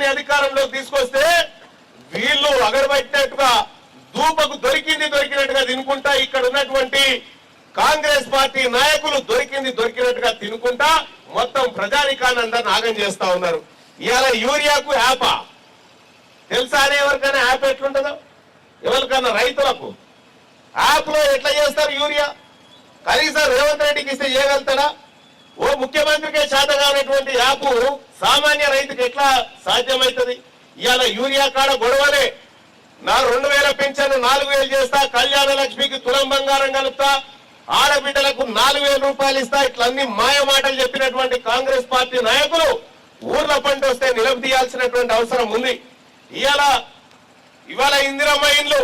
ప్రభుత్వాన్ని అధికారంలోకి తీసుకొస్తే వీళ్ళు అగరబట్టినట్టుగా దూపకు దొరికినట్టుగా తినుకుంటా ఇక్కడ ఉన్నటువంటి కాంగ్రెస్ పార్టీ నాయకులు దొరికినట్టుగా తినుకుంటా మొత్తం ప్రజానికాన్ని అందరిని నాగం చేస్తా ఉన్నారు. ఇవాళ యూరియాకు యాపా తెలుసా అని ఎవరికైనా యాప్ ఎట్లుంటుందో, ఎవరికైనా రైతులకు యాప్ లో ఎట్లా చేస్తారు యూరియా? కనీసం రేవంత్ రెడ్డికి ఇస్తే చేయగలుగుతాడా? ఓ ముఖ్యమంత్రికే చేతగానటువంటి యాప్ సామాన్య రైతుకి ఎట్లా సాధ్యమవుతుంది? ఇవాళ యూరియా కాడ గొడవలే. నా 2000 పెన్షన్ 4000 చేస్తా, కళ్యాణ లక్ష్మికి తులం బంగారం కలుపుతా, ఆడబిడ్డలకు 4000 రూపాయలు ఇస్తా, ఇట్లా అన్ని మాయ మాటలు చెప్పినటువంటి కాంగ్రెస్ పార్టీ నాయకులు ఊర్ల పంట వస్తే నిలబడియాల్సినటువంటి అవసరం ఉంది. ఇవాళ ఇందిరమ్మ ఇండ్లు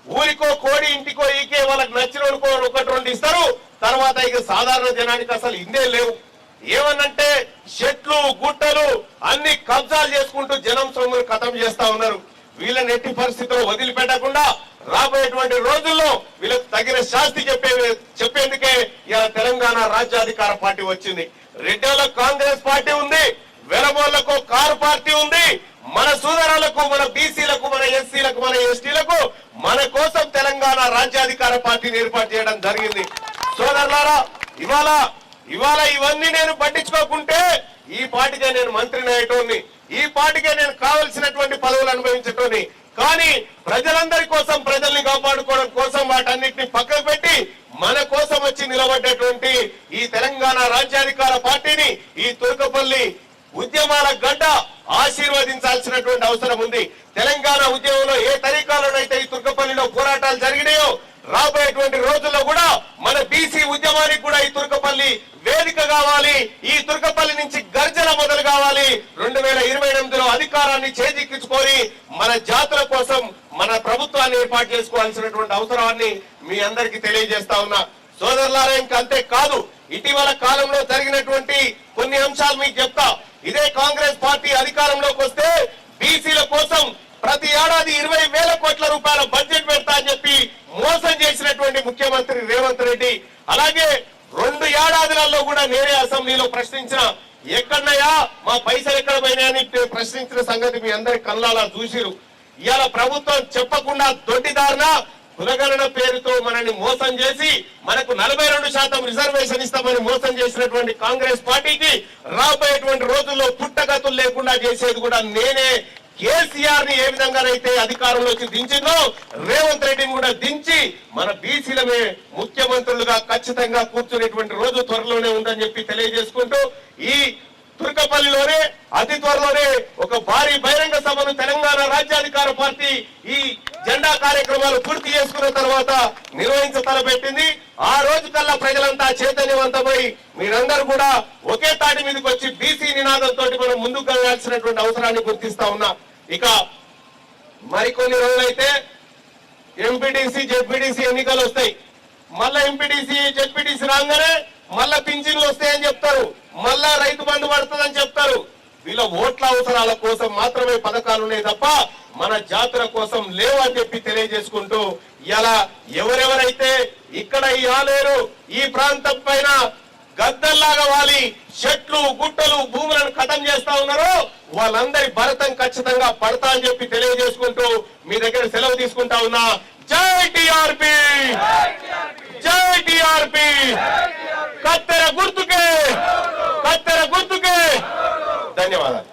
ఊరికో కోడి ఇంటికో ఈకే వాళ్ళకి నచ్చిన ఒకటి రెండు ఇస్తారు. తర్వాత ఇక సాధారణ జనానికి అసలు ఇందే లేవు. ఏమనంటే చెట్లు గుట్టలు అన్ని కబ్జాలు చేసుకుంటూ జనం సొమ్ములు ఖతం చేస్తా ఉన్నారు. వీళ్ళని ఎట్టి పరిస్థితుల్లో వదిలిపెట్టకుండా రాబోయేటువంటి రోజుల్లో వీళ్ళకి తగిన శాస్తి చెప్పేందుకే ఇలా తెలంగాణ రాజ్యాధికార పార్టీ వచ్చింది. రెడ్డిలకు కాంగ్రెస్ పార్టీ ఉంది, వెలమోళ్లకు కారు పార్టీ ఉంది. మన సోదరులకు, మన బీసీలకు, మన ఎస్సీలకు, మన ఎస్టీలకు మన కోసం తెలంగాణ రాజ్యాధికార పార్టీని ఏర్పాటు చేయడం జరిగింది. సోదరులారా, ఇవాళ ఇవన్నీ నేను పట్టించుకోకుంటే ఈ పార్టీకే నేను మంత్రిని అయ్యేటోని, ఈ పార్టీకే నేను కావలసినటువంటి పదవులు అనుభవించటోని. కానీ ప్రజలందరి కోసం, ప్రజల్ని కాపాడుకోవడం కోసం వాటన్నిటిని పక్కకు పెట్టి మన కోసం వచ్చి నిలబడ్డటువంటి ఈ తెలంగాణ రాజ్యాధికార పార్టీని, ఈ తుర్కపల్లి ఉద్యమాల గడ్డ ఆశీర్వదించాల్సినటువంటి అవసరం ఉంది. తెలంగాణ ఉద్యమంలో ఏ తరీకాలోనైతే ఈ తుర్కపల్లిలో పోరాటాలు జరిగినాయో రాబోయేటువంటి రోజుల్లో కూడా మన బీసీ ఉద్యమానికి కూడా ఈ తుర్కపల్లి వేదిక కావాలి. ఈ తుర్కపల్లి నుంచి గర్జన మొదలు కావాలి. 2028లో అధికారాన్ని చేజిక్కించుకొని మన జాతుల కోసం మన ప్రభుత్వాన్ని ఏర్పాటు చేసుకోవాల్సినటువంటి అవసరాన్ని మీ అందరికీ తెలియజేస్తా ఉన్నా. సోదరులారా, ఇంకంతే కాదు, ఇటీవల కాలంలో జరిగినటువంటి కొన్ని అంశాలు మీకు చెప్తా. ఇదే కాంగ్రెస్ పార్టీ అధికారంలోకి వస్తే బీసీల కోసం ప్రతి ఏడాది 20,000 కోట్ల రూపాయల బడ్జెట్ పెడతా అని చెప్పి మోసం చేసినటువంటి ముఖ్యమంత్రి రేవంత్ రెడ్డి, అలాగే 2 ఏడాదిలలో కూడా నేనే అసెంబ్లీలో ప్రశ్నించిన, ఎక్కడనయా మా పైసలు ఎక్కడ పోయినాయని ప్రశ్నించిన సంగతి మీ అందరి కళ్ళాలా చూసిరు. ఇవాళ ప్రభుత్వం చెప్పకుండా దొడ్డిదారిన కులగణన పేరుతో మనని మోసం చేసి మనకు 42% రిజర్వేషన్ ఇస్తామని మోసం చేసినటువంటి కాంగ్రెస్ పార్టీకి రాబోయేటువంటి రోజుల్లో పుట్టగతులు లేకుండా చేసేది కూడా నేనే. కేసీఆర్ ని ఏ విధంగానైతే అధికారంలోకి దించిందో రేవంత్ రెడ్డిని కూడా దించి మన బీసీలమే ముఖ్యమంత్రులుగా ఖచ్చితంగా కూర్చునేటువంటి రోజు త్వరలోనే ఉందని చెప్పి తెలియజేసుకుంటూ ఈ తుర్కపల్లిలోనే అతి త్వరలోనే ఒక భారీ బహిరంగ సభను తెలంగాణ రాజ్యాధికార పార్టీ ఈ జెండా కార్యక్రమాలు పూర్తి చేసుకున్న తర్వాత నిర్వహించ తలపెట్టింది. ఆ రోజు కల్లా ప్రజలంతా చైతన్యవంతమై మీరందరూ కూడా ఒకే తాటి మీదకి వచ్చి బీసీ నినాదంతో మనం ముందుకు వెళ్ళాల్సినటువంటి అవసరాన్ని గుర్తిస్తా ఉన్నా. ఇక మరికొన్ని రోజులైతే ఎంపీటీసీ జెడ్పీటీసీ ఎన్నికలు వస్తాయి. మళ్ళా ఎంపీటీసీ జెడ్పీటీసీ రాగానే మళ్ళా పింఛన్లు వస్తాయని చెప్తారు, మళ్ళా రైతు బంధు పడుతుందని చెప్తారు. వీళ్ళ ఓట్ల అవసరాల కోసం మాత్రమే పథకాలు ఉన్నాయి తప్ప మన జాతుల కోసం లేవు అని చెప్పి తెలియజేసుకుంటూ ఇలా ఎవరెవరైతే ఇక్కడ ఈ ఆలేరు ఈ ప్రాంతం పైన గద్దల్లాగా వాలి చెట్లు గుట్టలు భూములను ఖతం చేస్తా ఉన్నారో వాళ్ళందరి భరతం ఖచ్చితంగా పడతా అని చెప్పి తెలియజేసుకుంటూ మీ దగ్గర సెలవు తీసుకుంటా ఉన్నా. జై టిఆర్పి, జై టిఆర్పి, కత్తెర గుర్తుకే, కత్తెర గుర్తుకే. ధన్యవాదాలు.